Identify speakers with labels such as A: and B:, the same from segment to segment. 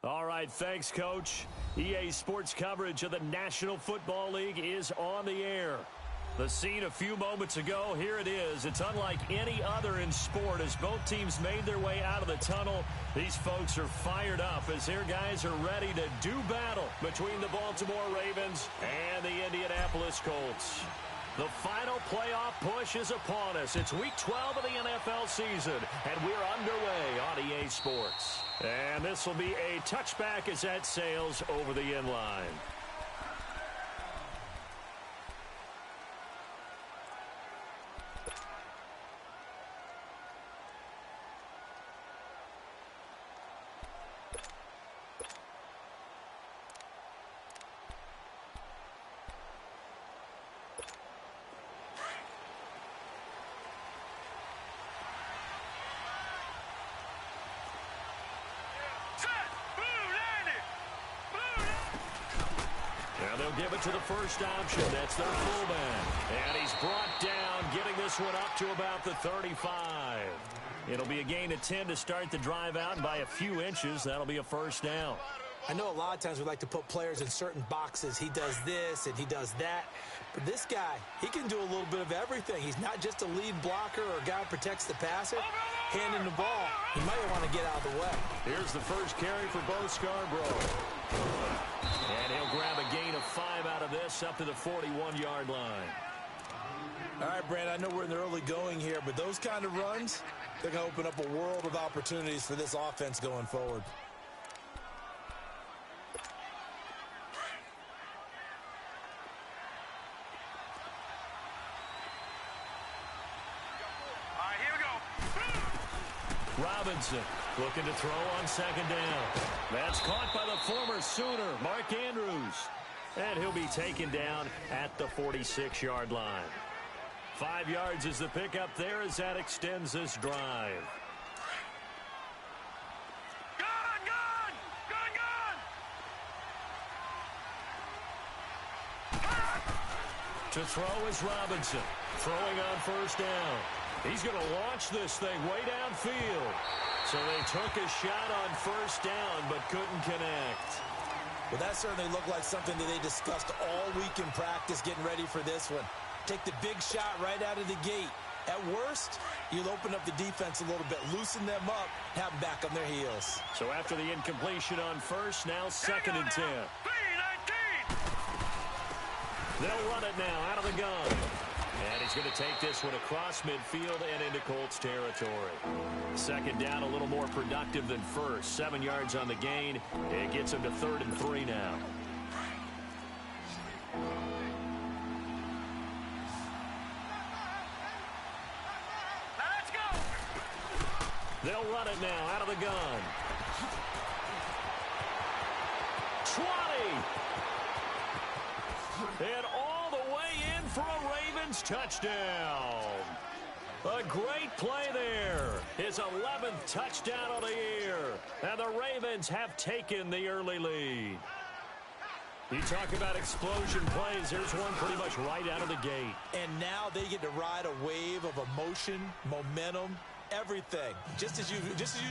A: All right, thanks, Coach. EA Sports coverage of the National Football League is on the air. The scene a few moments ago, here it is. It's unlike any other in sport as both teams made their way out of the tunnel. These folks are fired up as their guys are ready to do battle between the Baltimore Ravens and the Indianapolis Colts. The final playoff push is upon us. It's Week 12 of the NFL season, and we're underway on EA Sports. And this will be a touchback as that sails over the end line. Now they'll give it to the first option. That's their fullback. And he's brought down, getting this one up to about the 35. It'll be a gain of 10 to start the drive out, and by a few inches, that'll be a first down.
B: I know a lot of times we like to put players in certain boxes. He does this and he does that. But this guy, he can do a little bit of everything. He's not just a lead blocker or a guy who protects the passer. Handing the ball, he might want to get out of the way.
A: Here's the first carry for Bo Scarborough. And he'll grab a gain of 5 out of this up to the 41-yard line.
B: All right, Brand, I know we're in the early going here, but those kind of runs, they're going to open up a world of opportunities for this offense going forward.
A: Robinson looking to throw on second down. That's caught by the former Sooner, Mark Andrews. And he'll be taken down at the 46-yard line. 5 yards is the pickup there as that extends this drive. To throw is Robinson. Throwing on first down. He's going to launch this thing way downfield. So they took a shot on first down but couldn't connect.
B: Well, that certainly looked like something that they discussed all week in practice getting ready for this one. Take the big shot right out of the gate. At worst, you'll open up the defense a little bit, loosen them up, have them back on their heels.
A: So after the incompletion on first, now second and 10. They'll run it now out of the gun. And he's going to take this one across midfield and into Colts territory. Second down, a little more productive than first. 7 yards on the gain. It gets him to 3rd and 3 now.
C: Let's go!
A: They'll run it now out of the gun. 20! And all the way in for a Ravens touchdown. A great play there. His 11th touchdown of the year. And the Ravens have taken the early lead. You talk about explosion plays. Here's one pretty much right out of the gate.
B: And now they get to ride a wave of emotion, momentum, everything. Just as you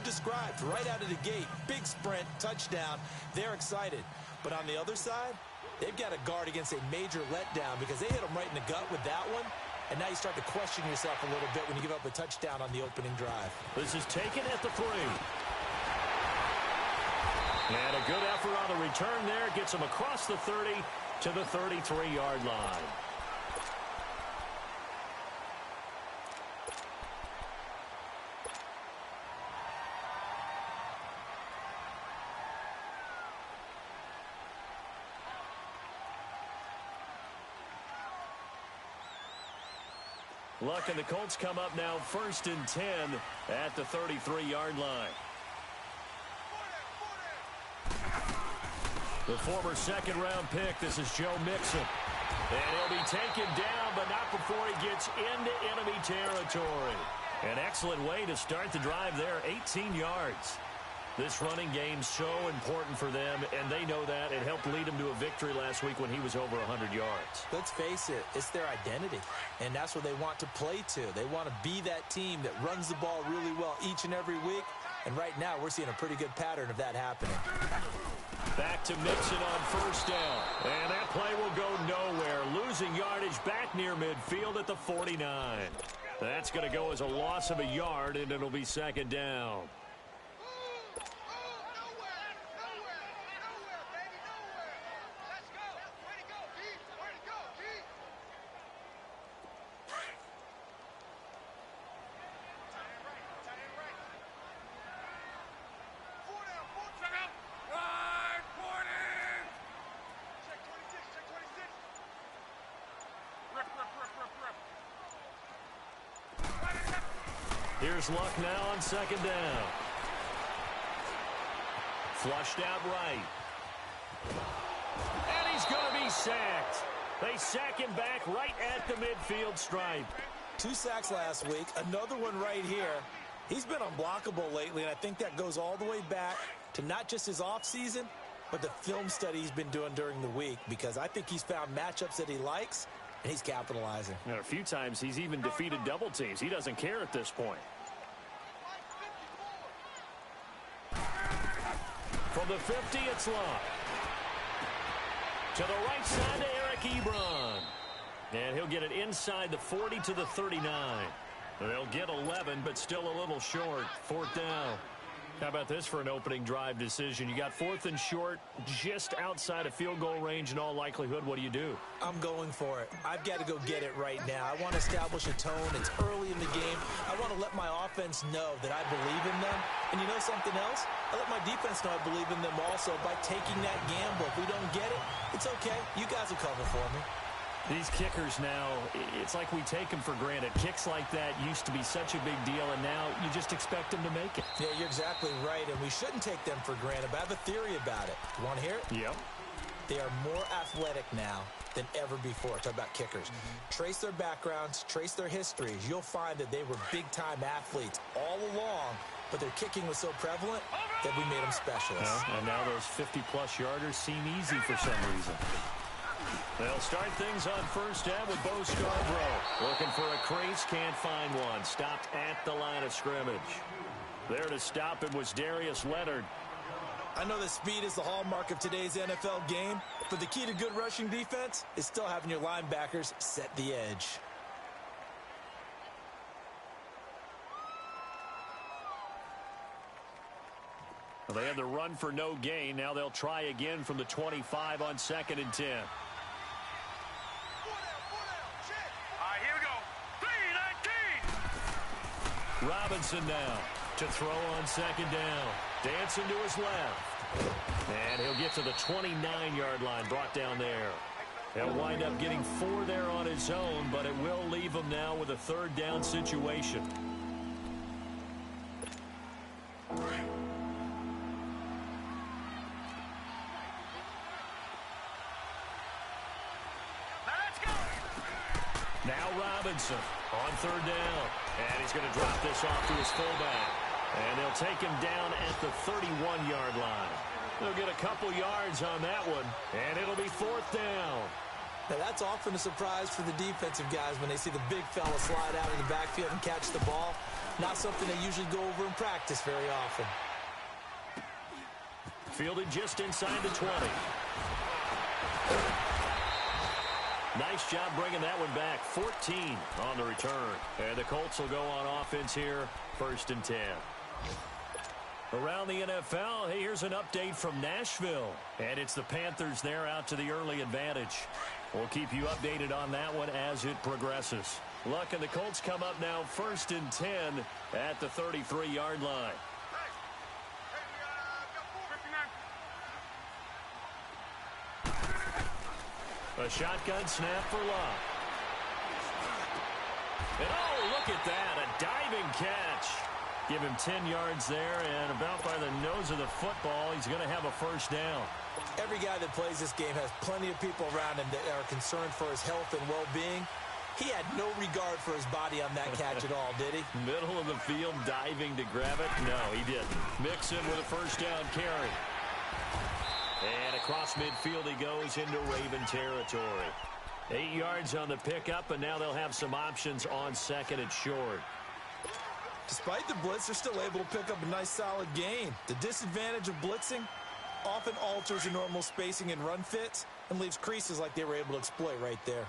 B: described, right out of the gate. Big sprint, touchdown. They're excited. But on the other side, they've got to guard against a major letdown because they hit them right in the gut with that one. And now you start to question yourself a little bit when you give up a touchdown on the opening drive.
A: This is taken at the 3. And a good effort on the return there. Gets him across the 30 to the 33-yard line. Luck and the Colts come up now 1st and 10 at the 33-yard line. The former second-round pick, this is Joe Mixon. And he'll be taken down, but not before he gets into enemy territory. An excellent way to start the drive there, 18 yards. This running game's so important for them, and they know that. It helped lead them to a victory last week when he was over 100 yards.
B: Let's face it, it's their identity, and that's what they want to play to. They want to be that team that runs the ball really well each and every week. And right now, we're seeing a pretty good pattern of that happening.
A: Back to Mixon on first down. And that play will go nowhere. Losing yardage back near midfield at the 49. That's going to go as a loss of a yard, and it'll be second down. Here's Luck now on second down. Flushed out right. And he's going to be sacked. They sack him back right at the midfield stripe.
B: 2 sacks last week, another one right here. He's been unblockable lately, and I think that goes all the way back to not just his offseason, but the film study he's been doing during the week, because I think he's found matchups that he likes, and he's capitalizing.
A: And a few times he's even defeated double teams. He doesn't care at this point. From the 50, it's Luck. To the right side to Eric Ebron. And he'll get it inside the 40 to the 39. They'll get 11, but still a little short. 4th down. How about this for an opening drive decision? You got 4th and short, just outside of field goal range in all likelihood. What do you do?
B: I'm going for it. I've got to go get it right now. I want to establish a tone. It's early in the game. I want to let my offense know that I believe in them. And you know something else? I let my defense know I believe in them also by taking that gamble. If we don't get it, it's okay. You guys will cover for me.
A: These kickers now, it's like we take them for granted. Kicks like that used to be such a big deal, and now you just expect them to make it.
B: Yeah, you're exactly right, and we shouldn't take them for granted, but I have a theory about it. You want to hear it?
A: Yep.
B: They are more athletic now than ever before. Talk about kickers. Trace their backgrounds, trace their histories. You'll find that they were big-time athletes all along, but their kicking was so prevalent that we made them specialists.
A: And now those 50-plus yarders seem easy for some reason. They'll start things on first down with Bo Scarborough. Looking for a crease, can't find one. Stopped at the line of scrimmage. There to stop him was Darius Leonard.
B: I know that speed is the hallmark of today's NFL game, but the key to good rushing defense is still having your linebackers set the edge.
A: Well, they had the run for no gain. Now they'll try again from the 25 on 2nd and 10.
C: Here we go. 3-19.
A: Robinson now to throw on 2nd down. Dancing to his left. And he'll get to the 29-yard line, brought down there. He'll wind up getting 4 there on his own, but it will leave him now with a 3rd down situation. Now Robinson on 3rd down. And he's going to drop this off to his fullback. And they'll take him down at the 31-yard line. They'll get a couple yards on that one, and it'll be 4th down.
B: Now, that's often a surprise for the defensive guys when they see the big fella slide out of the backfield and catch the ball. Not something they usually go over in practice very often.
A: Fielded just inside the 20. Nice job bringing that one back. 14 on the return. And the Colts will go on offense here, 1st and 10. Around the NFL, hey, here's an update from Nashville. And it's the Panthers there out to the early advantage. We'll keep you updated on that one as it progresses. Luck and the Colts come up now 1st and 10 at the 33-yard line. A shotgun snap for Luck. And oh, look at that, a diving catch. Give him 10 yards there, and about by the nose of the football, he's going to have a 1st down.
B: Every guy that plays this game has plenty of people around him that are concerned for his health and well-being. He had no regard for his body on that catch at all, did he?
A: Middle of the field, diving to grab it? No, he didn't. Mixon with a 1st down carry. And across midfield he goes into Raven territory. 8 yards on the pickup, and now they'll have some options on 2nd and short.
B: Despite the blitz, they're still able to pick up a nice solid gain. The disadvantage of blitzing often alters the normal spacing and run fits and leaves creases like they were able to exploit right there.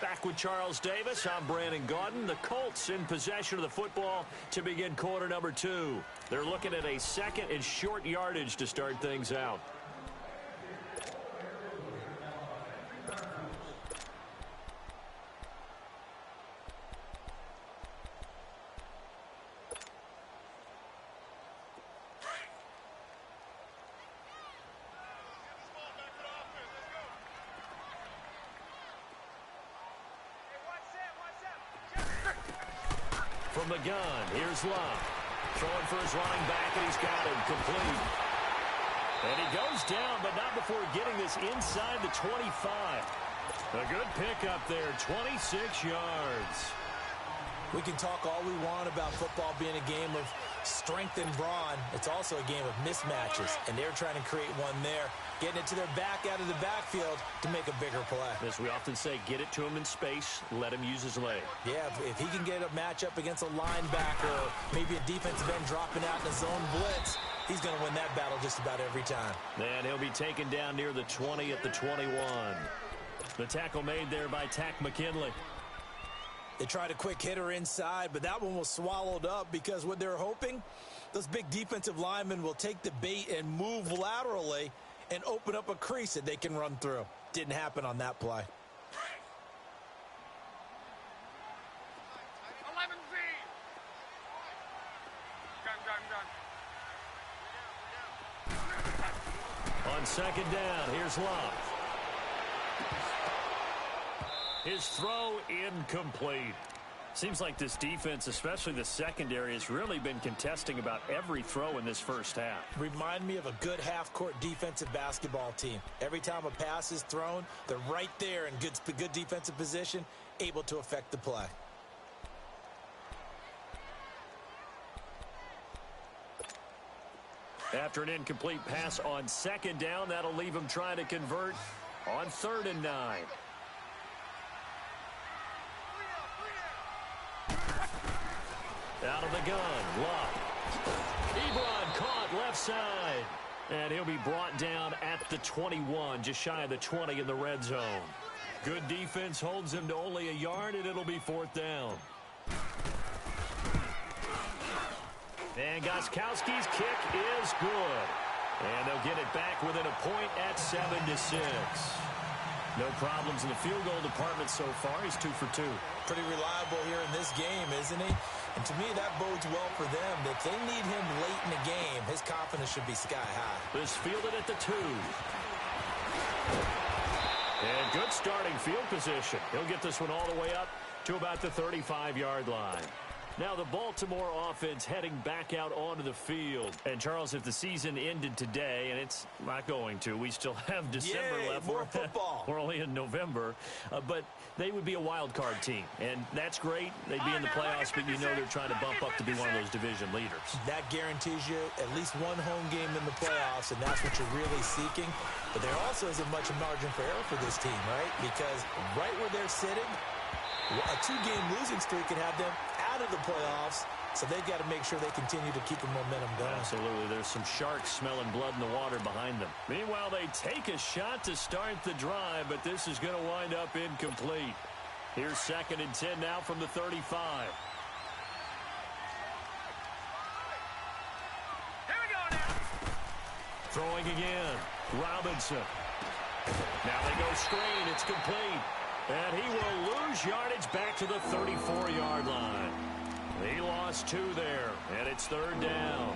A: Back with Charles Davis, I'm Brandon Gaudin. The Colts in possession of the football to begin quarter number 2. They're looking at a second and short yardage to start things out. From the gun, here's Love. Throwing for his running back, and he's got him complete. And he goes down, but not before getting this inside the 25. A good pickup there, 26 yards.
B: We can talk all we want about football being a game of strength and brawn. It's also a game of mismatches, and they're trying to create one there, getting it to their back out of the backfield to make a bigger play.
A: As we often say, get it to him in space, let him use his leg.
B: Yeah, if he can get a matchup against a linebacker or maybe a defensive end dropping out in a zone blitz, he's going to win that battle just about every time.
A: And he'll be taken down near the 20 at the 21. The tackle made there by Tack McKinley.
B: They tried a quick hitter inside, but that one was swallowed up because what they're hoping, those big defensive linemen will take the bait and move laterally and open up a crease that they can run through. Didn't happen on that play.
C: 11Z. Gun.
A: On second down, here's Love. His throw incomplete. Seems like this defense, especially the secondary, has really been contesting about every throw in this first half.
B: Remind me of a good half-court defensive basketball team. Every time a pass is thrown, they're right there in good defensive position, able to affect the play.
A: After an incomplete pass on second down, that'll leave him trying to convert on 3rd and 9. Out of the gun, Love. Ebron caught left side. And he'll be brought down at the 21, just shy of the 20 in the red zone. Good defense holds him to only a yard, and it'll be 4th down. And Gostkowski's kick is good. And they'll get it back within a point at 7-6. No problems in the field goal department so far. He's 2 for 2.
B: Pretty reliable here in this game, isn't he? And to me, that bodes well for them. If they need him late in the game, his confidence should be sky high.
A: This fielded at the 2. And good starting field position. He'll get this one all the way up to about the 35-yard line. Now the Baltimore offense heading back out onto the field. And, Charles, if the season ended today, and it's not going to, we still have December left.
B: More football.
A: We're only in November. But they would be a wild card team. And that's great. They'd be in the playoffs, but you know they're trying to bump up to be one of those division leaders.
B: That guarantees you at least one home game in the playoffs, and that's what you're really seeking. But there also isn't much margin for error for this team, right? Because right where they're sitting, a 2-game losing streak can have them out of the playoffs, so they've got to make sure they continue to keep the momentum going.
A: Absolutely. There's some sharks smelling blood in the water behind them. Meanwhile, they take a shot to start the drive, but this is going to wind up incomplete. Here's 2nd and 10 now from the 35.
C: Here we go now.
A: Throwing again. Robinson. Now they go screen. It's complete. And he will lose yardage back to the 34-yard line. He lost 2 there, and it's 3rd down.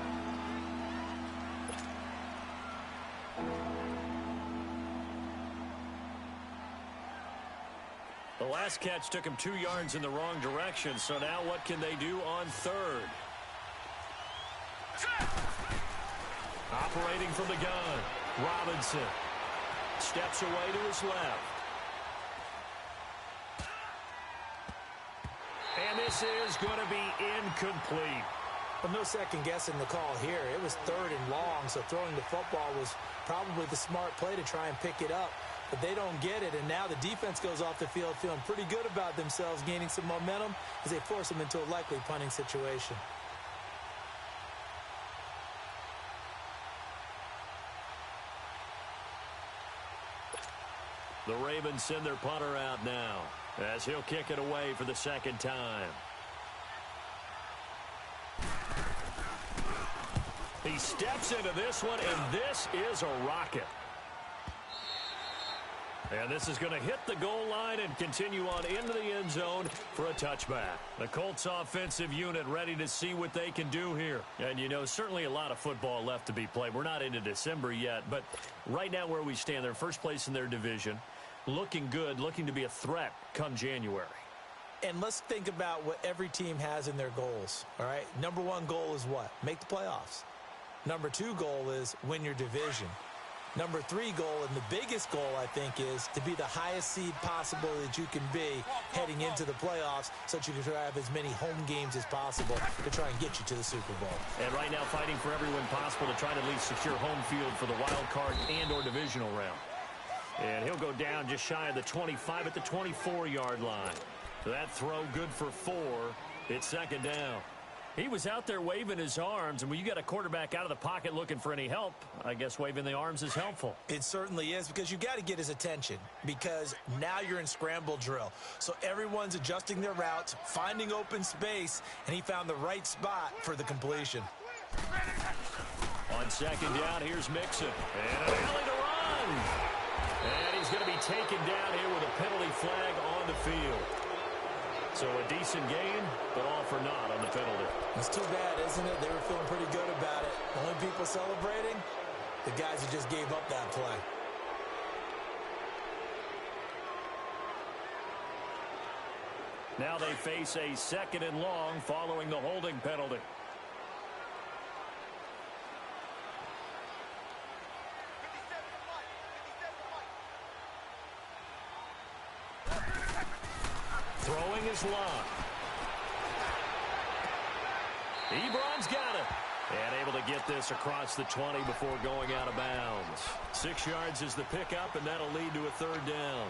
A: The last catch took him 2 yards in the wrong direction, so now what can they do on 3rd? Operating from the gun, Robinson steps away to his left. And this is going to be incomplete.
B: Well, no second guessing the call here. It was 3rd and long, so throwing the football was probably the smart play to try and pick it up. but they don't get it, and now the defense goes off the field feeling pretty good about themselves, gaining some momentum as they force them into a likely punting situation.
A: The Ravens send their punter out now as he'll kick it away for the second time. He steps into this one, and this is a rocket. And this is going to hit the goal line and continue on into the end zone for a touchback. The Colts offensive unit ready to see what they can do here. And, you know, certainly a lot of football left to be played. We're not into December yet, but right now where we stand, they're first place in their division, looking good, looking to be a threat come January.
B: And let's think about what every team has in their goals, all right? Number one goal is what? Make the playoffs. Number two goal is win your division. Number three goal, and the biggest goal, I think, is to be the highest seed possible that you can be heading into the playoffs so that you can have as many home games as possible to try and get you to the Super Bowl.
A: And right now fighting for every win possible to try to at least secure home field for the wild card and or divisional round. And he'll go down just shy of the 25 at the 24-yard line. That throw good for 4. It's second down. He was out there waving his arms, and when you got a quarterback out of the pocket looking for any help, I guess waving the arms is helpful.
B: It certainly is, because you got to get his attention, because now you're in scramble drill. So everyone's adjusting their routes, finding open space, and he found the right spot for the completion.
A: On second down, here's Mixon. And an alley to run. And he's going to be taken down here with a penalty flag on the field. So a decent game, but all for naught on the penalty.
B: It's too bad, isn't it? They were feeling pretty good about it. The only people celebrating, the guys who just gave up that play.
A: Now they face a second and long following the holding penalty. Throwing is Locke. Ebron's got it. And able to get this across the 20 before going out of bounds. 6 yards is the pickup, and that'll lead to a third down.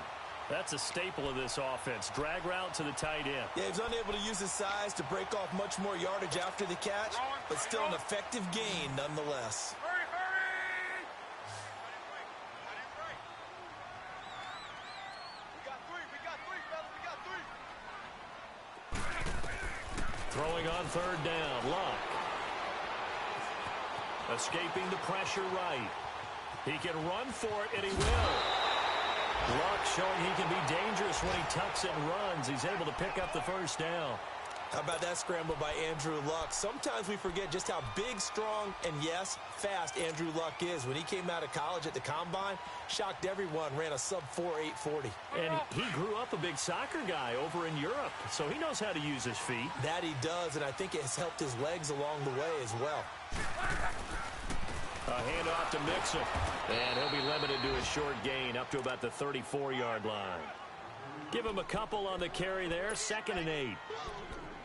A: That's a staple of this offense. Drag route to the tight end.
B: Yeah, he's unable to use his size to break off much more yardage after the catch, but still an effective gain nonetheless.
A: Throwing on third down, Luck. Escaping the pressure right. He can run for it, and he will. Luck showing he can be dangerous when he tucks it and runs. He's able to pick up the first down.
B: How about that scramble by Andrew Luck? Sometimes we forget just how big, strong, and yes, fast Andrew Luck is. When he came out of college at the Combine, shocked everyone, ran a sub-4 840.
A: And he grew up a big soccer guy over in Europe, so he knows how to use his feet.
B: That he does, and I think it has helped his legs along the way as well.
A: A handoff to Mixon, and he'll be limited to a short gain up to about the 34-yard line. Give him a couple on the carry there, 2nd and 8.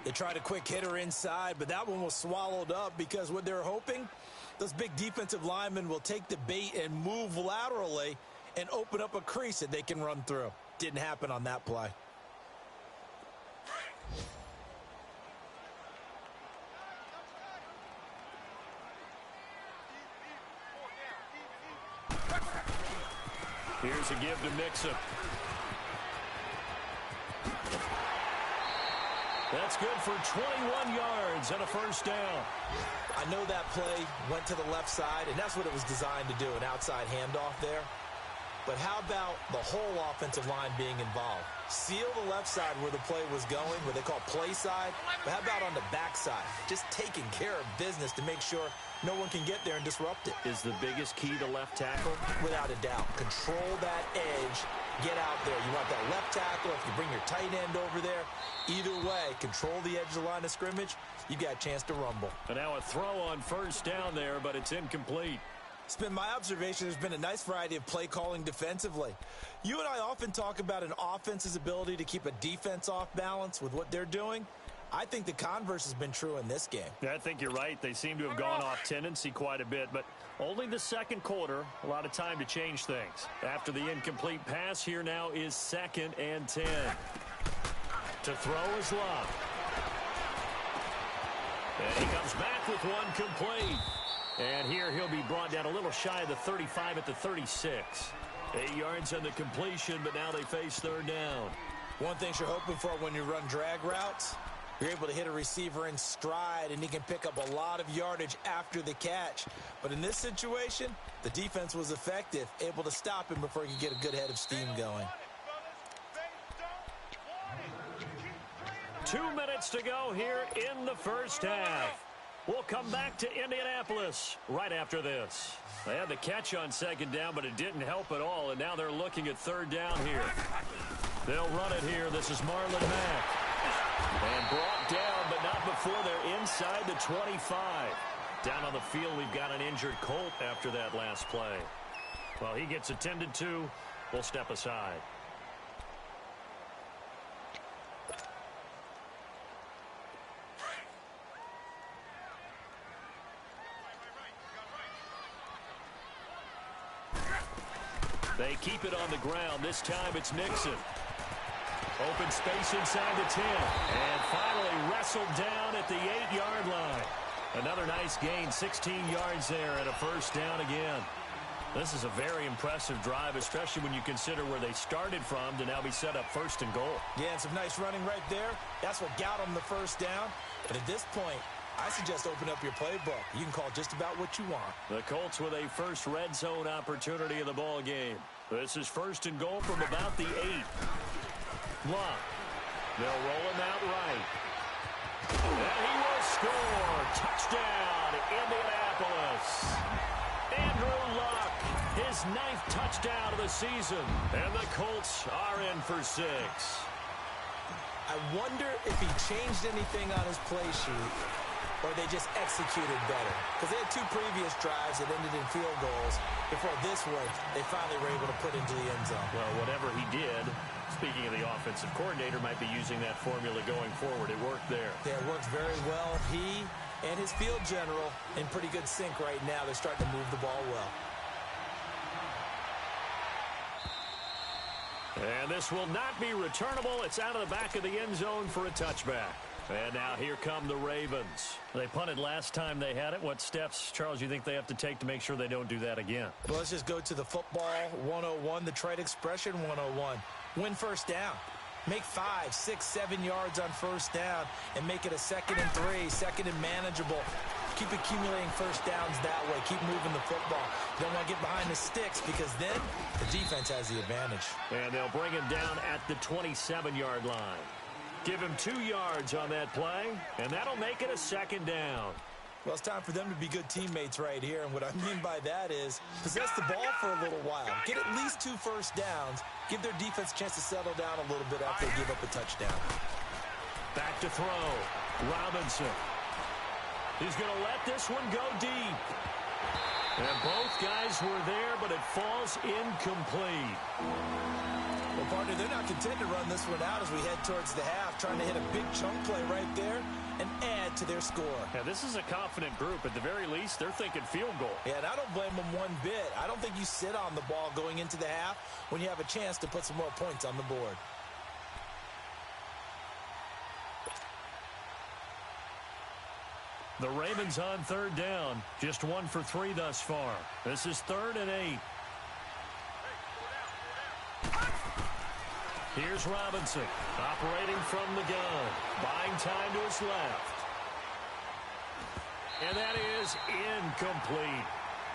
B: They tried a quick hitter inside, but that one was swallowed up because what they're hoping, those big defensive linemen will take the bait and move laterally and open up a crease that they can run through. Didn't happen on that play.
A: Here's a give to Mixon. That's good for 21 yards and a first down.
B: I know that play went to the left side, and that's what it was designed to do, an outside handoff there. But how about the whole offensive line being involved? Seal the left side where the play was going, what they call play side. But how about on the back side? Just taking care of business to make sure no one can get there and disrupt it.
A: Is the biggest key to left tackle?
B: Without a doubt. Control that edge. Get out there. You want that left tackle. If you bring your tight end over there, either way, control the edge of the line of scrimmage, you got a chance to rumble.
A: And now a throw on first down there, but it's incomplete.
B: It's been my observation there's been a nice variety of play calling defensively. You and I often talk about an offense's ability to keep a defense off balance with what they're doing. I think the converse has been true in this game.
A: Yeah, I think you're right. They seem to have gone off tendency quite a bit, but only the second quarter, a lot of time to change things. After the incomplete pass, here now is 2nd and 10. To throw is Love. And he comes back with one complete. And here he'll be brought down a little shy of the 35 at the 36. 8 yards on the completion, but now they face 3rd down.
B: One thing you're hoping for when you run drag routes, you're able to hit a receiver in stride, and he can pick up a lot of yardage after the catch. But in this situation, the defense was effective, able to stop him before he could get a good head of steam going.
A: 2 minutes to go here in the first half. We'll come back to Indianapolis right after this. They had the catch on 2nd down, but it didn't help at all, and now they're looking at 3rd down here. They'll run it here. This is Marlon Mack. And brought down, but not before they're inside the 25. Down on the field, we've got an injured Colt after that last play. Well, he gets attended to. We'll step aside. They keep it on the ground. This time it's Nixon. Open space inside the 10. And finally wrestled down at the 8-yard line. Another nice gain, 16 yards there and a 1st down again. This is a very impressive drive, especially when you consider where they started from to now be set up 1st and goal.
B: Yeah, and some nice running right there. That's what got them the 1st down. But at this point, I suggest open up your playbook. You can call just about what you want.
A: The Colts with a first red zone opportunity of the ball game. This is 1st and goal from about the 8. Love. They'll roll him out right. And he will score. Touchdown, Indianapolis. Andrew Luck, his 9th touchdown of the season. And the Colts are in for 6.
B: I wonder if he changed anything on his play sheet, or they just executed better. Because they had 2 previous drives that ended in field goals. Before this one, they finally were able to put into the end zone.
A: Well, whatever he did, speaking of the offensive coordinator, might be using that formula going forward. It worked there.
B: Yeah, it worked very well. He and his field general in pretty good sync right now. They're starting to move the ball well.
A: And this will not be returnable. It's out of the back of the end zone for a touchback. And now here come the Ravens. They punted last time they had it. What steps, Charles, you think they have to take to make sure they don't do that again?
B: Well, let's just go to the football 101, the trade expression 101. Win 1st down. Make 5, 6, 7 yards on 1st down and make it a 2nd and 3, 2nd and manageable. Keep accumulating 1st downs that way. Keep moving the football. You don't want to get behind the sticks because then the defense has the advantage.
A: And they'll bring him down at the 27-yard line. Give him 2 yards on that play, and that'll make it a 2nd down.
B: Well, it's time for them to be good teammates right here, and what I mean by that is possess the ball for a little while. Get at least 2 first downs. Give their defense a chance to settle down a little bit after they give up a touchdown.
A: Back to throw. Robinson. He's going to let this one go deep. And both guys were there, but it falls incomplete.
B: Well, partner, they're not content to run this one out as we head towards the half, trying to hit a big chunk play right there and add to their score.
A: Yeah, this is a confident group. At the very least, they're thinking field goal.
B: Yeah, and I don't blame them one bit. I don't think you sit on the ball going into the half when you have a chance to put some more points on the board.
A: The Ravens on 3rd down. Just 1 for 3 thus far. This is 3rd and 8. Here's Robinson, operating from the gun, buying time to his left. And that is incomplete.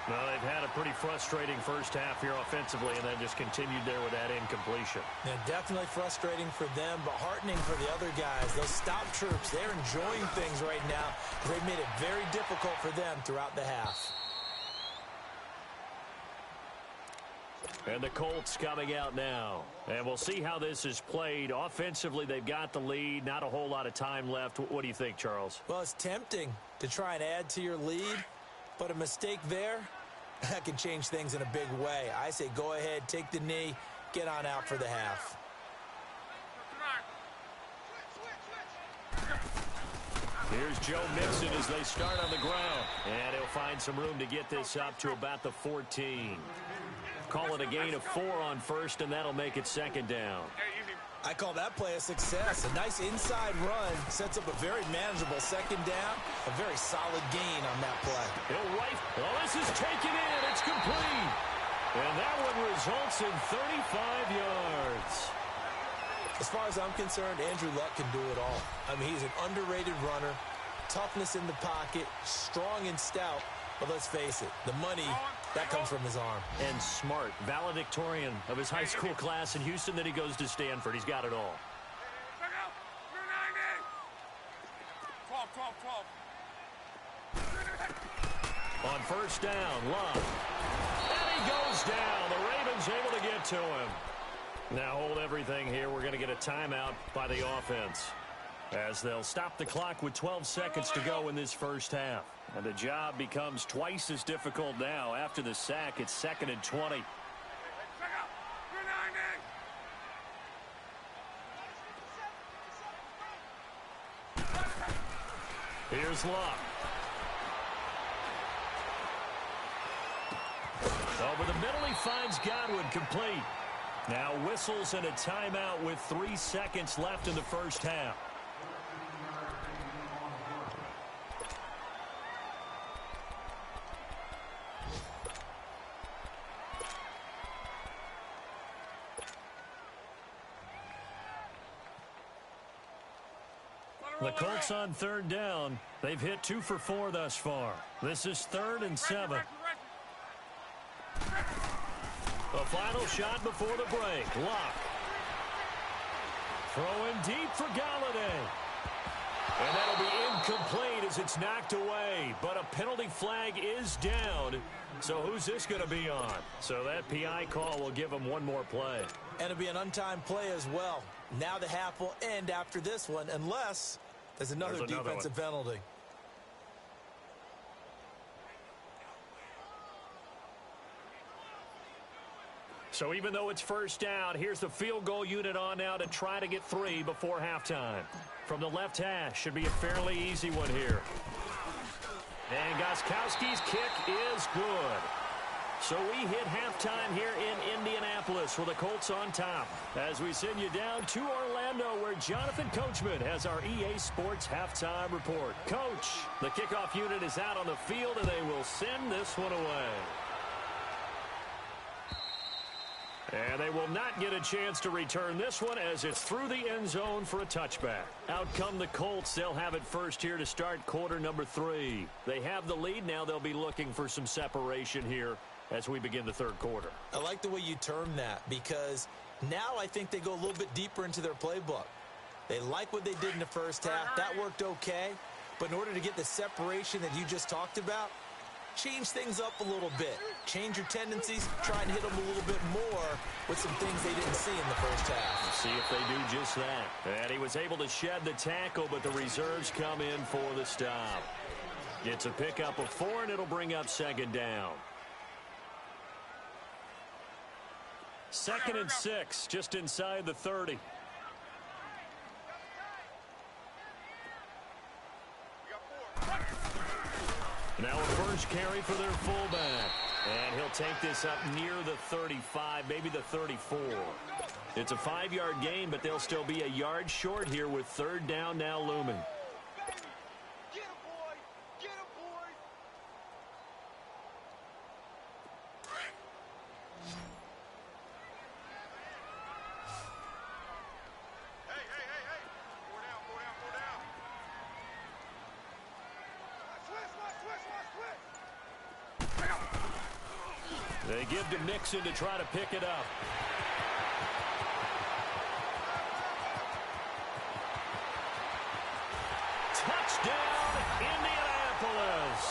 A: Well, they've had a pretty frustrating first half here offensively, and then just continued there with that incompletion.
B: Yeah, definitely frustrating for them, but heartening for the other guys. Those stop troops, they're enjoying things right now. They've made it very difficult for them throughout the half.
A: And the Colts coming out now. And we'll see how this is played. Offensively, they've got the lead. Not a whole lot of time left. What do you think, Charles?
B: Well, it's tempting to try and add to your lead, but a mistake there, that can change things in a big way. I say go ahead, take the knee, get on out for the half.
A: Here's Joe Mixon as they start on the ground. And he'll find some room to get this up to about the 14. Call it a gain of 4 on first, and that'll make it second down.
B: I call that play a success. A nice inside run sets up a very manageable second down. A very solid gain on that play.
A: He'll right. Well, this is taken in. It's complete. And that one results in 35 yards.
B: As far as I'm concerned, Andrew Luck can do it all. I mean, he's an underrated runner. Toughness in the pocket, strong and stout. But let's face it, the money, that comes from his arm.
A: And smart, valedictorian of his high school class in Houston. Then he goes to Stanford. He's got it all. 12. On first down, Love. And he goes down. The Ravens able to get to him. Now hold everything here. We're going to get a timeout by the offense, as they'll stop the clock with 12 seconds to go in this first half. And the job becomes twice as difficult now. After the sack, it's 2nd and 20. Here's Luck. Over the middle, he finds Godwin, complete. Now whistles and a timeout with 3 seconds left in the first half. The Colts on third down. They've hit 2 for 4 thus far. This is 3rd and 7. The final shot before the break. Luck. Throwing deep for Galladay. And that'll be incomplete as it's knocked away. But a penalty flag is down. So who's this going to be on? So that PI call will give him one more play.
B: And it'll be an untimed play as well. Now the half will end after this one, unless there's another defensive penalty.
A: So even though it's first down, here's the field goal unit on now to try to get 3 before halftime. From the left hash, should be a fairly easy one here. And Gostkowski's kick is good. So we hit halftime here in Indianapolis with the Colts on top, as we send you down to Orlando, where Jonathan Coachman has our EA Sports halftime report. Coach, the kickoff unit is out on the field, and they will send this one away. And they will not get a chance to return this one, as it's through the end zone for a touchback. Out come the Colts. They'll have it first here to start quarter number 3. They have the lead. Now they'll be looking for some separation here as we begin the third quarter.
B: I like the way you term that, because now I think they go a little bit deeper into their playbook. They like what they did in the first half. That worked okay. But in order to get the separation that you just talked about, change things up a little bit. Change your tendencies. Try and hit them a little bit more with some things they didn't see in the first half.
A: See if they do just that. And he was able to shed the tackle, but the reserves come in for the stop. It's a pickup of 4, and it'll bring up second down. 2nd and 6, just inside the 30. Now a first carry for their fullback. And he'll take this up near the 35, maybe the 34. It's a 5-yard gain, but they'll still be a yard short here with third down now looming. They give to Mixon to try to pick it up. Touchdown, Indianapolis.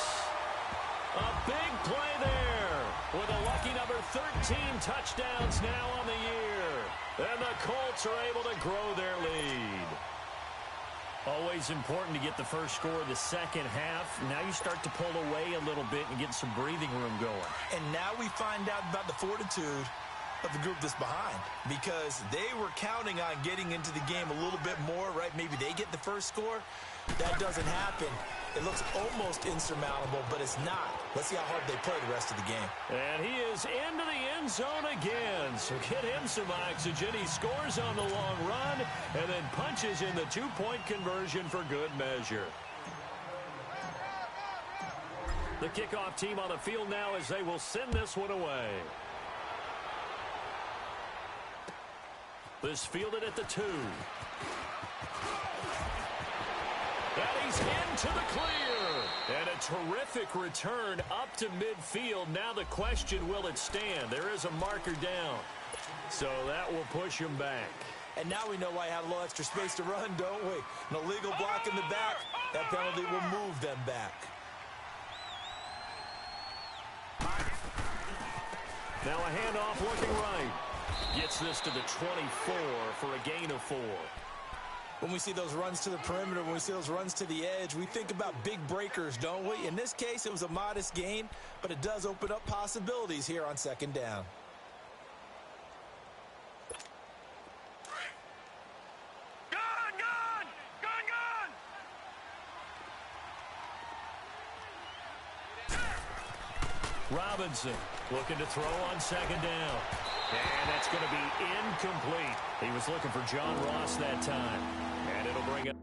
A: A big play there with a lucky number 13 touchdowns now on the year. And the Colts are able to grow their lead. Always important to get the first score of the second half. Now you start to pull away a little bit and get some breathing room going.
B: And now we find out about the fortitude of the group that's behind, because they were counting on getting into the game a little bit more, right? Maybe they get the first score. That doesn't happen. It looks almost insurmountable, but it's not. Let's see how hard they play the rest of the game.
A: And he is into the end zone again. So get him some oxygen. He scores on the long run and then punches in the two-point conversion for good measure. The kickoff team on the field now as they will send this one away. This fielded at the 2. And he's into the clear. And a terrific return up to midfield. Now the question, will it stand? There is a marker down. So that will push him back.
B: And now we know why he had a little extra space to run, don't we? An illegal block in the back. That penalty will move them back.
A: Now a handoff looking right. Gets this to the 24 for a gain of 4.
B: When we see those runs to the perimeter, when we see those runs to the edge, we think about big breakers, don't we? In this case, it was a modest gain, but it does open up possibilities here on second down.
A: Robinson looking to throw on second down. And that's going to be incomplete. He was looking for John Ross that time. And it'll bring up.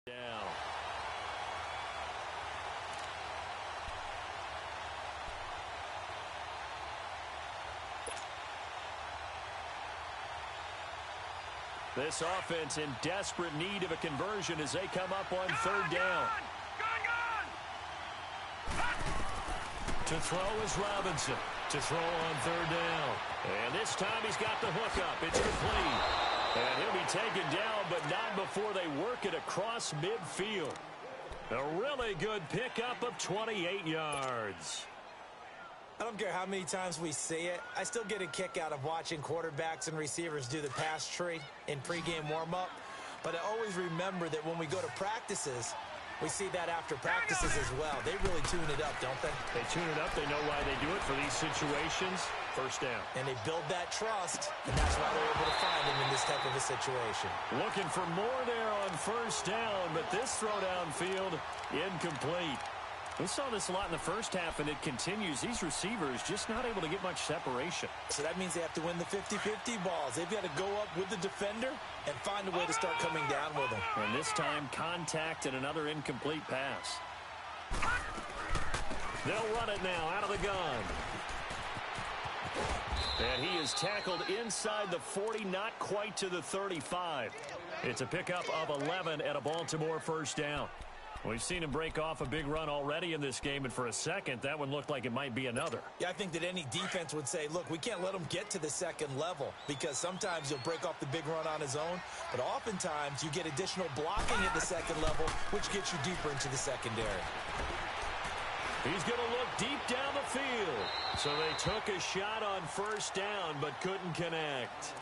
A: Down. This offense in desperate need of a conversion as they come up on third down. To throw is Robinson. To throw on third down. And this time he's got the hook up. It's complete. And he'll be taken down, but not before they work it across midfield. A really good pickup of 28 yards.
B: I don't care how many times we see it. I still get a kick out of watching quarterbacks and receivers do the pass tree in pregame warm-up. But I always remember that when we go to practices, we see that after practices as well. They really tune it up, don't they?
A: They tune it up. They know why they do it for these situations. First down.
B: And they build that trust, and that's why they're able to find him in this type of a situation.
A: Looking for more there on first down, but this throw downfield incomplete. We saw this a lot in the first half, and it continues. These receivers just not able to get much separation.
B: So that means they have to win the 50-50 balls. They've got to go up with the defender and find a way to start coming down with them.
A: And this time, contact and another incomplete pass. They'll run it now out of the gun. And he is tackled inside the 40, not quite to the 35. It's a pickup of 11 at a Baltimore first down. We've seen him break off a big run already in this game, and for a second, that one looked like it might be another.
B: Yeah, I think that any defense would say, look, we can't let him get to the second level, because sometimes he'll break off the big run on his own, but oftentimes you get additional blocking at the second level, which gets you deeper into the secondary.
A: He's going to look deep down the field. So they took a shot on first down, but couldn't connect.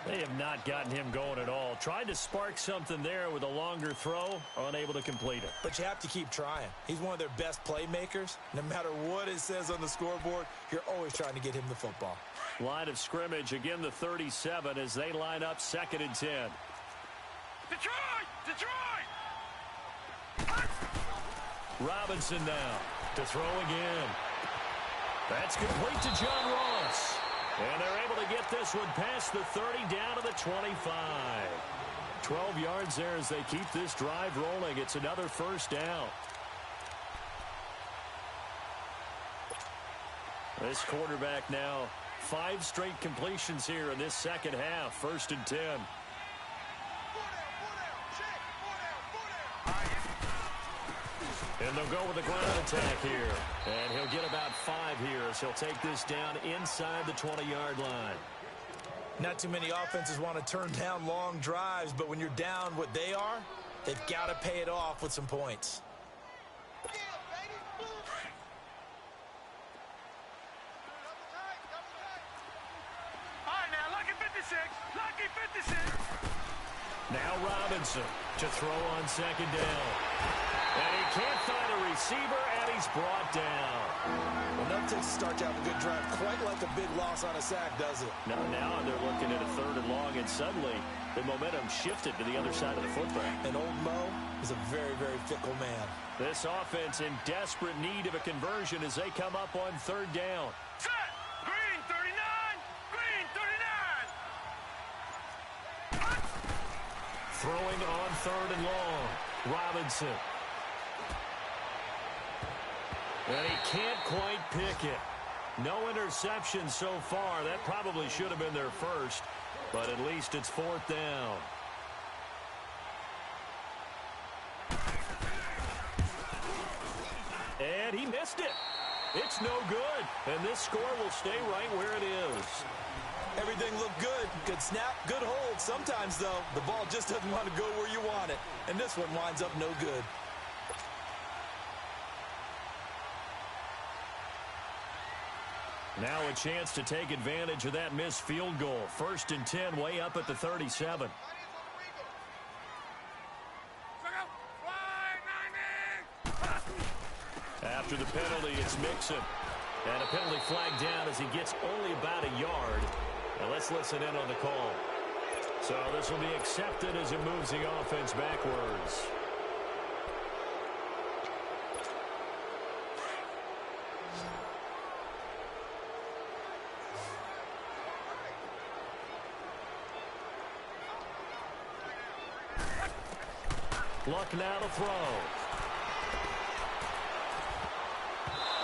A: They have not gotten him going at all. Tried to spark something there with a longer throw, unable to complete it.
B: But you have to keep trying. He's one of their best playmakers. No matter what it says on the scoreboard, you're always trying to get him the football.
A: Line of scrimmage, again the 37 as they line up 2nd and 10.
C: Detroit!
A: Robinson now to throw again. That's complete to John Ross. And they're able to get this one past the 30 down to the 25. 12 yards there as they keep this drive rolling. It's another first down. This quarterback now 5 straight completions here in this second half. 1st and 10. And they'll go with the ground attack here. And he'll get about 5 here as he'll take this down inside the 20-yard line.
B: Not too many offenses want to turn down long drives, but when you're down what they are, they've got to pay it off with some points.
C: All right, now, lucky 56. Lucky 56.
A: Now Robinson to throw on second down. And he can't find a receiver, and he's brought down.
B: Well, that takes a start to have a good drive. Quite like a big loss on a sack, does it?
A: Now they're looking at a 3rd and long, and suddenly the momentum shifted to the other side of the football.
B: And old Mo is a very, very fickle man.
A: This offense in desperate need of a conversion as they come up on 3rd down.
C: Set. Green 39. Green 39.
A: Throwing on 3rd and long. Robinson. And he can't quite pick it. No interception so far. That probably should have been their first, but at least it's 4th down. And he missed it. It's no good. And this score will stay right where it is.
B: Everything looked good. Good snap, good hold. Sometimes, though, the ball just doesn't want to go where you want it. And this one winds up no good.
A: Now a chance to take advantage of that missed field goal. 1st and 10, way up at the 37. After the penalty, it's Mixon. And a penalty flag down as he gets only about a yard. Now let's listen in on the call. So this will be accepted as it moves the offense backwards. Luck now to throw.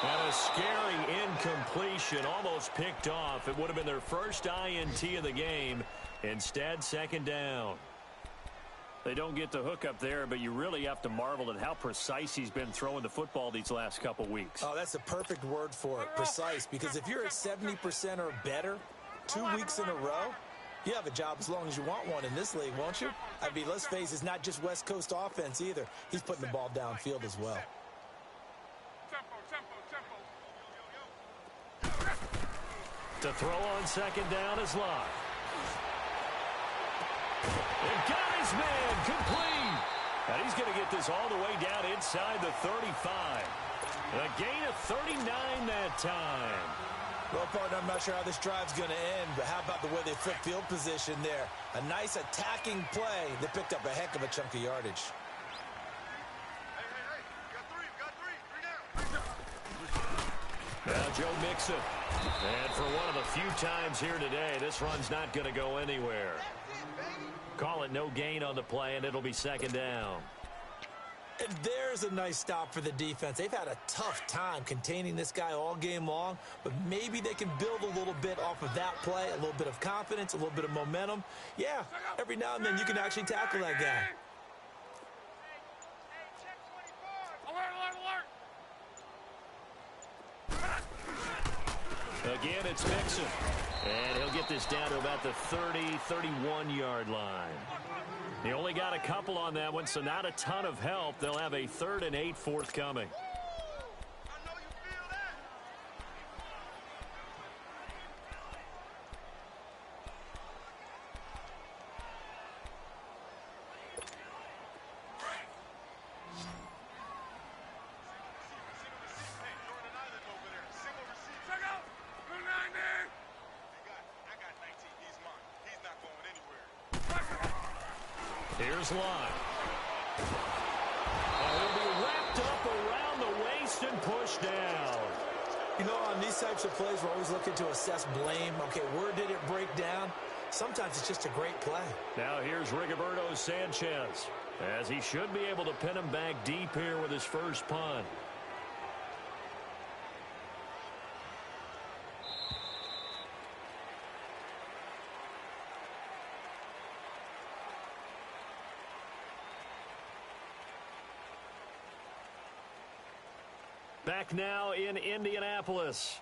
A: And a scary incompletion, almost picked off. It would have been their first INT of the game. Instead, 2nd down. They don't get the hook up there, but you really have to marvel at how precise he's been throwing the football these last couple weeks.
B: Oh, that's a perfect word for it, precise. Because if you're at 70% or better 2 weeks in a row, you have a job as long as you want one in this league, won't you? I mean, let's face it, it's not just West Coast offense either. He's putting the ball downfield as well.
A: To throw on 2nd down is Locke. And got his man complete. And he's going to get this all the way down inside the 35. A gain of 39 that time.
B: Well, partner, I'm not sure how this drive's going to end, but how about the way they flip field position there? A nice attacking play. They picked up a heck of a chunk of yardage.
A: Now Joe Mixon. And for one of the few times here today, this run's not going to go anywhere. Call it no gain on the play, and it'll be 2nd down.
B: And there's a nice stop for the defense. They've had a tough time containing this guy all game long, but maybe they can build a little bit off of that play, a little bit of confidence, a little bit of momentum. Yeah, every now and then you can actually tackle that guy.
A: Again, it's Mixon. And he'll get this down to about the 30, 31-yard line. He only got a couple on that one, so not a ton of help. They'll have a 3rd and 8 forthcoming. Here's Locke. He'll be wrapped up around the waist and pushed down.
B: You know, on these types of plays, we're always looking to assess blame. Okay, where did it break down? Sometimes it's just a great play.
A: Now here's Rigoberto Sanchez, as he should be able to pin him back deep here with his first punt. Back now in Indianapolis,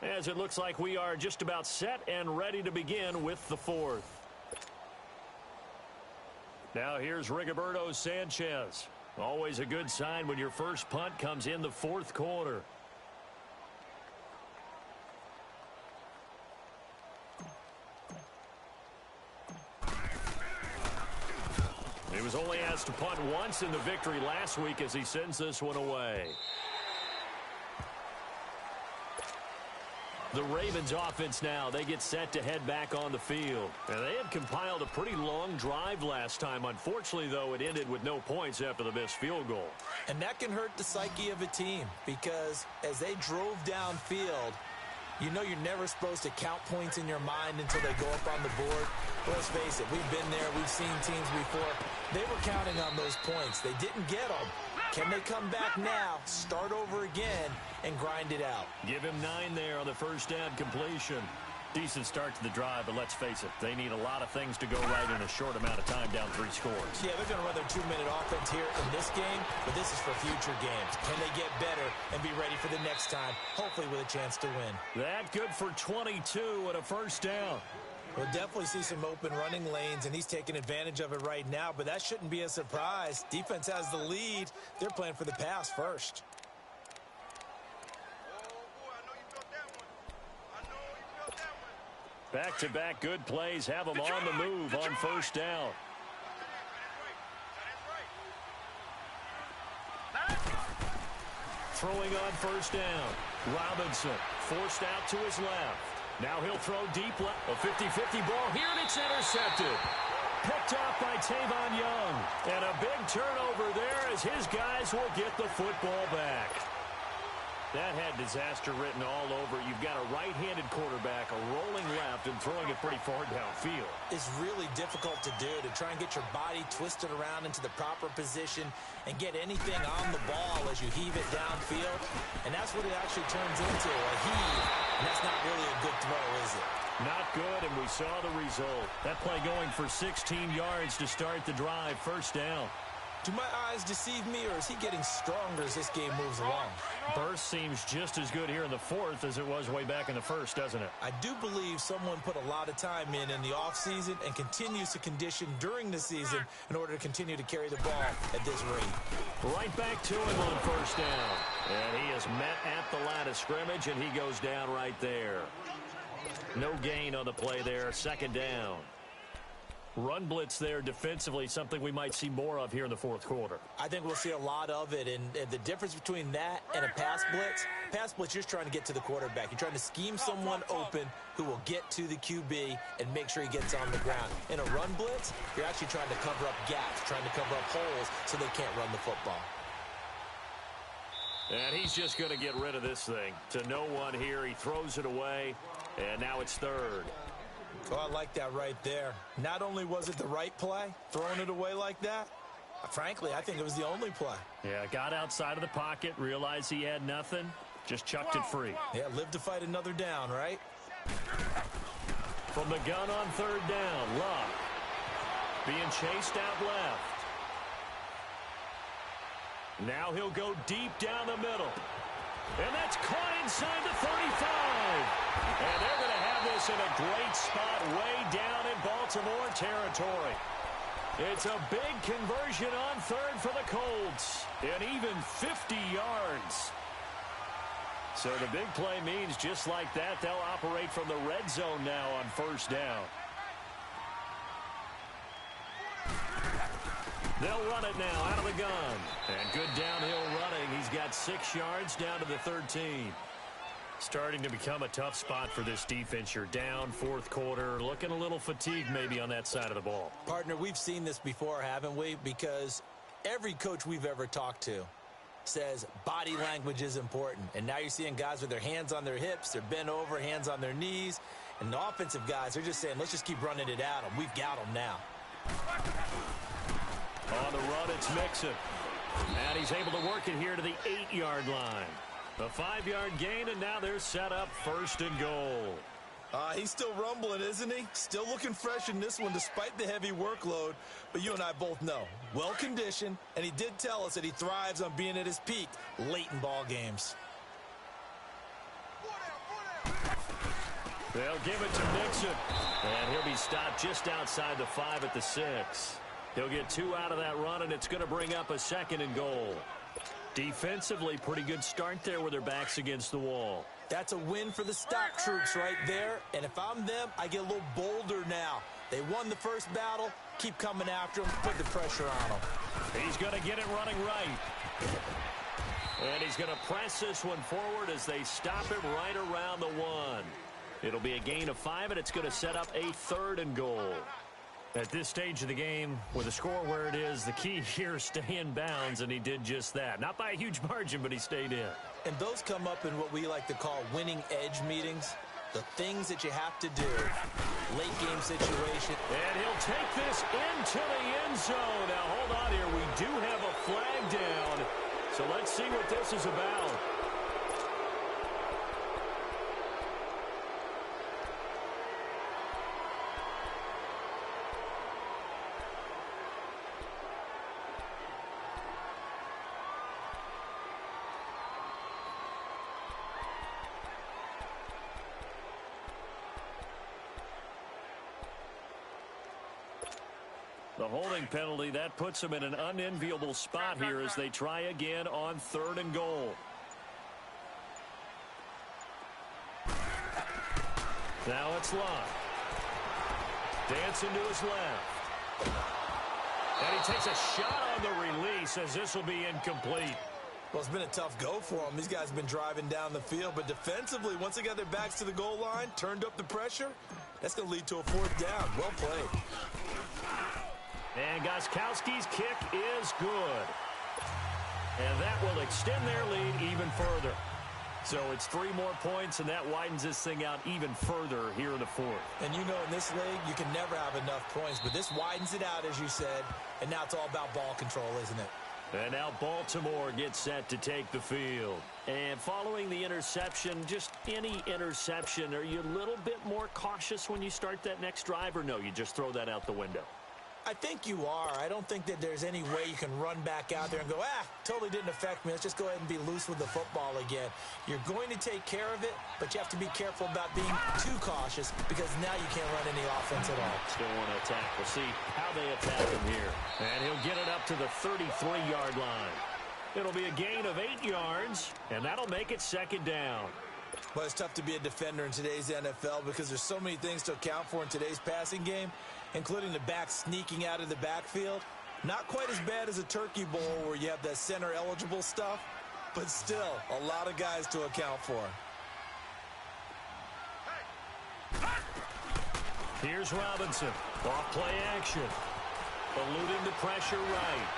A: as it looks like we are just about set and ready to begin with the fourth. Now here's Rigoberto Sanchez. Always a good sign when your first punt comes in the fourth quarter. He was only asked to punt once in the victory last week as he sends this one away. The Ravens offense now, they get set to head back on the field. And they had compiled a pretty long drive last time. Unfortunately, though, it ended with no points after the missed field goal.
B: And that can hurt the psyche of a team because as they drove downfield, you know you're never supposed to count points in your mind until they go up on the board. But let's face it, we've been there. We've seen teams before. They were counting on those points. They didn't get them. Can they come back now, start over again, and grind it out?
A: Give him 9 there on the first down completion. Decent start to the drive, but let's face it, they need a lot of things to go right in a short amount of time, down 3 scores.
B: Yeah, they're going to run their 2-minute offense here in this game, but this is for future games. Can they get better and be ready for the next time, hopefully with a chance to win?
A: That good for 22 and a first down.
B: We'll definitely see some open running lanes, and he's taking advantage of it right now, but that shouldn't be a surprise. Defense has the lead. They're playing for the pass first.
A: Back-to-back good plays have them on the move on first down. Throwing on first down. Robinson forced out to his left. Now he'll throw deep left. A 50-50 ball here, and it's intercepted. Picked off by Tavon Young. And a big turnover there as his guys will get the football back. That had disaster written all over. You've got a right-handed quarterback, a rolling left, and throwing it pretty far downfield.
B: It's really difficult to do, to try and get your body twisted around into the proper position and get anything on the ball as you heave it downfield. And that's what it actually turns into, a heave. And that's not really a good throw, is it?
A: Not good, and we saw the result. That play going for 16 yards to start the drive, first down.
B: Do my eyes deceive me, or is he getting stronger as this game moves along?
A: Burst seems just as good here in the fourth as it was way back in the first, doesn't it?
B: I do believe someone put a lot of time in the offseason and continues to condition during the season in order to continue to carry the ball at this rate.
A: Right back to him on first down. And he is met at the line of scrimmage, and he goes down right there. No gain on the play there, second down. Run blitz there defensively, something we might see more of here in the fourth quarter.
B: I think we'll see a lot of it, and the difference between that and a pass blitz, you're just trying to get to the quarterback. You're trying to scheme someone open who will get to the QB and make sure he gets on the ground. In a run blitz, you're actually trying to cover up gaps, trying to cover up holes so they can't run the football.
A: And he's just going to get rid of this thing. To no one here, he throws it away, and now it's third.
B: Oh, I like that right there. Not only was it the right play, throwing it away like that, frankly, I think it was the only play.
A: Yeah, got outside of the pocket, realized he had nothing, just chucked it free.
B: Yeah, live to fight another down, right?
A: From the gun on third down, Luck being chased out left. Now he'll go deep down the middle. And that's caught inside the 35. And they're going to have this in a great spot way down in Baltimore territory. It's a big conversion on third for the Colts. And even 50 yards. So the big play means just like that, they'll operate from the red zone now on first down. They'll run it now out of the gun. And good downhill running. He's got 6 yards down to the 13. Starting to become a tough spot for this defense. You're down fourth quarter, looking a little fatigued maybe on that side of the ball.
B: Partner, we've seen this before, haven't we? Because every coach we've ever talked to says body language is important. And now you're seeing guys with their hands on their hips, they're bent over, hands on their knees. And the offensive guys, they're just saying, let's just keep running it at them. We've got them now.
A: On the run, it's Mixon. And he's able to work it here to the 8-yard line. A 5-yard gain, and now they're set up first and goal.
B: He's still rumbling, isn't he? Still looking fresh in this one despite the heavy workload. But you and I both know, well-conditioned, and he did tell us that he thrives on being at his peak late in ball games.
A: They'll give it to Mixon. And he'll be stopped just outside the 5 at the 6. He'll get 2 out of that run, and it's going to bring up a 2nd and goal. Defensively, pretty good start there with their backs against the wall.
B: That's a win for the stock troops right there. And if I'm them, I get a little bolder now. They won the first battle. Keep coming after them. Put the pressure on them.
A: He's going to get it running right. And he's going to press this one forward as they stop him right around the 1. It'll be a gain of 5, and it's going to set up a 3rd and goal. At this stage of the game, with the score where it is, the key here is stay in bounds, and he did just that. Not by a huge margin, but he stayed in.
B: And those come up in what we like to call winning edge meetings. The things that you have to do. Late game situation.
A: And he'll take this into the end zone. Now, hold on here. We do have a flag down. So let's see what this is about. The holding penalty, that puts them in an unenviable spot here as they try again on 3rd and goal. Now it's Locke. Dancing to his left. And he takes a shot on the release as this will be incomplete.
B: Well, it's been a tough go for them. These guys have been driving down the field, but defensively, once they got their backs to the goal line, turned up the pressure, that's going to lead to a 4th down. Well played.
A: And Gostkowski's kick is good. And that will extend their lead even further. So it's 3 more points, and that widens this thing out even further here in the 4th.
B: And you know in this league, you can never have enough points, but this widens it out, as you said, and now it's all about ball control, isn't it?
A: And now Baltimore gets set to take the field. And following the interception, just any interception, are you a little bit more cautious when you start that next drive, or no, you just throw that out the window?
B: I think you are. I don't think that there's any way you can run back out there and go, totally didn't affect me. Let's just go ahead and be loose with the football again. You're going to take care of it, but you have to be careful about being too cautious because now you can't run any offense at all.
A: Still want to attack. We'll see how they attack him here. And he'll get it up to the 33-yard line. It'll be a gain of 8 yards, and that'll make it 2nd down.
B: Well, it's tough to be a defender in today's NFL because there's so many things to account for in today's passing game, including the back sneaking out of the backfield. Not quite as bad as a turkey bowl where you have that center-eligible stuff, but still a lot of guys to account for.
A: Here's Robinson. Off play action. Eluding the pressure right.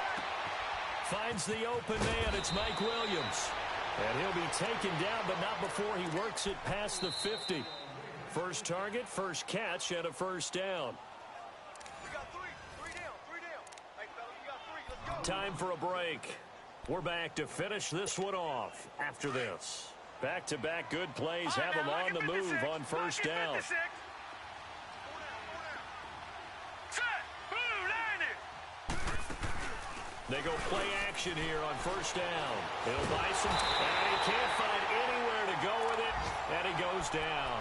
A: Finds the open man. It's Mike Williams. And he'll be taken down, but not before he works it past the 50. First target, first catch, and a 1st down. Time for a break. We're back to finish this one off after this. Back-to-back good plays have them on the move on 1st down. They go play action here on 1st down. He'll buy some, and he can't find anywhere to go with it, and he goes down.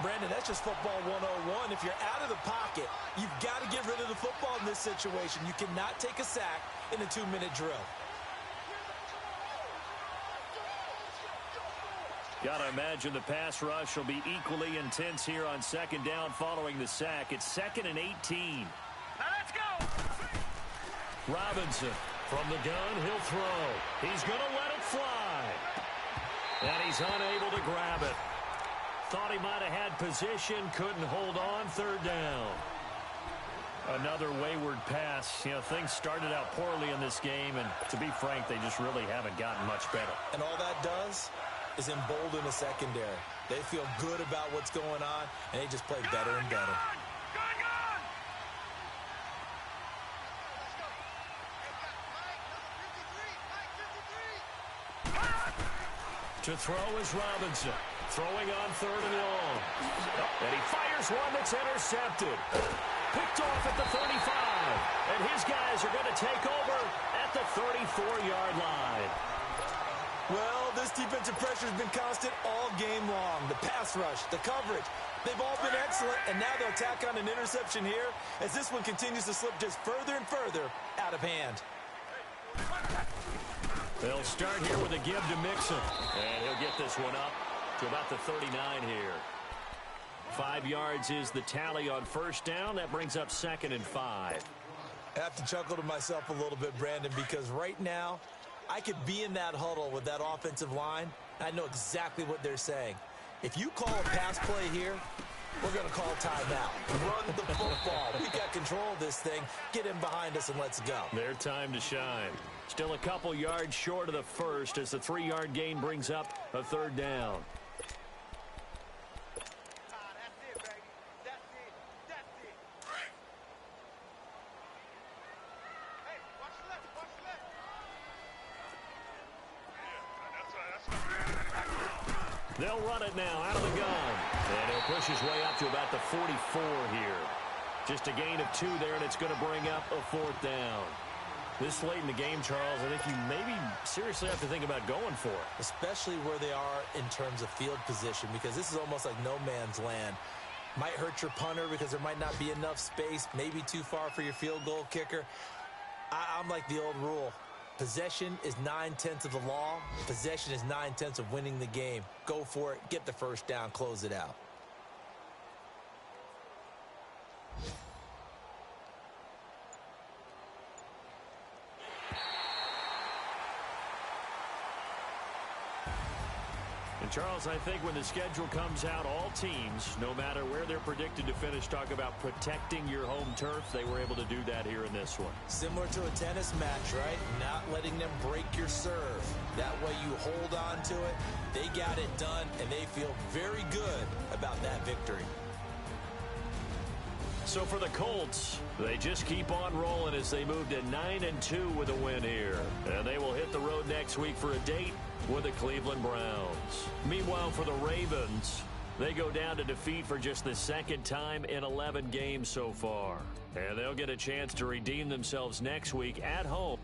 B: Brandon, that's just football 101. If you're out of the pocket, you've got to get rid of the football in this situation. You cannot take a sack in a 2-minute drill.
A: Gotta imagine the pass rush will be equally intense here on 2nd down following the sack. It's 2nd and 18.
C: Now let's go!
A: Robinson from the gun, he'll throw. He's going to let it fly. And he's unable to grab it. Thought he might have had position, couldn't hold on, 3rd down. Another wayward pass. You know, things started out poorly in this game, and to be frank, they just really haven't gotten much better.
B: And all that does is embolden the secondary. They feel good about what's going on, and they just play better and better.
A: To throw is Robinson. Throwing on 3rd and long. And he fires one that's intercepted. Picked off at the 35. And his guys are going to take over at the 34-yard line.
B: Well, this defensive pressure has been constant all game long. The pass rush, the coverage, they've all been excellent, and now they'll tack on an interception here as this one continues to slip just further and further out of hand.
A: They'll start here with a give to Mixon, and he'll get this one up to about the 39 here. 5 yards is the tally on 1st down. That brings up 2nd and 5.
B: I have to chuckle to myself a little bit, Brandon, because right now I could be in that huddle with that offensive line, and I know exactly what they're saying. If you call a pass play here, we're going to call timeout. Run the football. We got control of this thing. Get him behind us and let's go.
A: Their time to shine. Still a couple yards short of the first as the 3-yard gain brings up a 3rd down. They'll run it now out of the gun. And he'll push his way up to about the 44 here. Just a gain of 2 there, and it's going to bring up a 4th down. This late in the game, Charles, I think you maybe seriously have to think about going for it.
B: Especially where they are in terms of field position, because this is almost like no man's land. Might hurt your punter because there might not be enough space, maybe too far for your field goal kicker. I'm like the old rule. Possession is 9/10 of the law. Possession is 9/10 of winning the game. Go for it. Get the 1st down. Close it out.
A: And, Charles, I think when the schedule comes out, all teams, no matter where they're predicted to finish, talk about protecting your home turf. They were able to do that here in this one.
B: Similar to a tennis match, right? Not letting them break your serve. That way you hold on to it. They got it done, and they feel very good about that victory.
A: So for the Colts, they just keep on rolling as they move to 9-2 with a win here. And they will hit the road next week for a date with the Cleveland Browns. Meanwhile, for the Ravens, they go down to defeat for just the 2nd time in 11 games so far. And they'll get a chance to redeem themselves next week at home.